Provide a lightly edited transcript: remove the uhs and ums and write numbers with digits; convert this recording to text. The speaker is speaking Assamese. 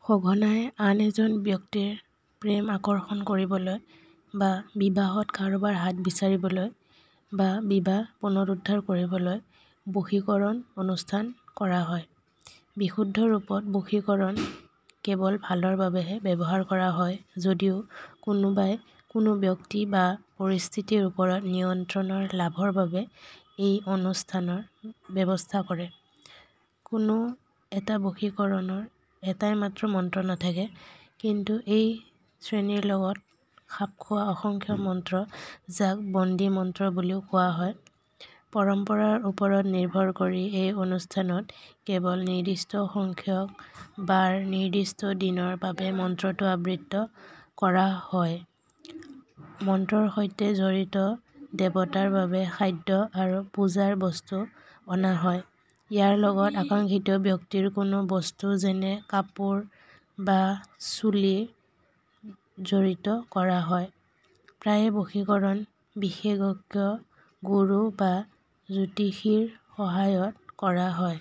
সঘনাই আন এজন ব্যক্তিৰ প্ৰেম আকৰ্ষণ কৰিবলৈ বা বিবাহত কাৰোবাৰ হাত বিচাৰিবলৈ বা বিবাহ পুনৰুদ্ধাৰ কৰিবলৈ বশীকৰণ অনুষ্ঠান কৰা হয়। বিশুদ্ধ ৰূপত বশীকৰণ কেৱল ভালৰ বাবেহে ব্যৱহাৰ কৰা হয় যদিও কোনোবাই কোনো ব্যক্তি বা পৰিস্থিতিৰ ওপৰত নিয়ন্ত্ৰণৰ লাভৰ বাবে এই অনুষ্ঠানৰ ব্যৱস্থা কৰে। কোনো এটা বশীকৰণৰ এটাই মাত্ৰ মন্ত্ৰ নাথাকে, কিন্তু এই শ্ৰেণীৰ লগত খাপ খোৱা অসংখ্য মন্ত্ৰ, যাক বন্দী মন্ত্ৰ বুলিও কোৱা হয়। পৰম্পৰাৰ ওপৰত নিৰ্ভৰ কৰি এই অনুষ্ঠানত কেৱল নিৰ্দিষ্ট সংখ্যক বাৰ নিৰ্দিষ্ট দিনৰ বাবে মন্ত্ৰটো আবৃত্তি কৰা হয়। মন্ত্ৰৰ সৈতে জড়িত দেৱতাৰ বাবে খাদ্য আৰু পূজাৰ বস্তু অনা হয়। ইয়াৰ লগত আকাংক্ষিত ব্যক্তিৰ কোনো বস্তু যেনে কাপোৰ বা চুলি জড়িত কৰা হয়। প্ৰায়ে বশীকৰণ বিশেষজ্ঞ, গুৰু বা জ্যোতিষীৰ সহায়ত কৰা হয়।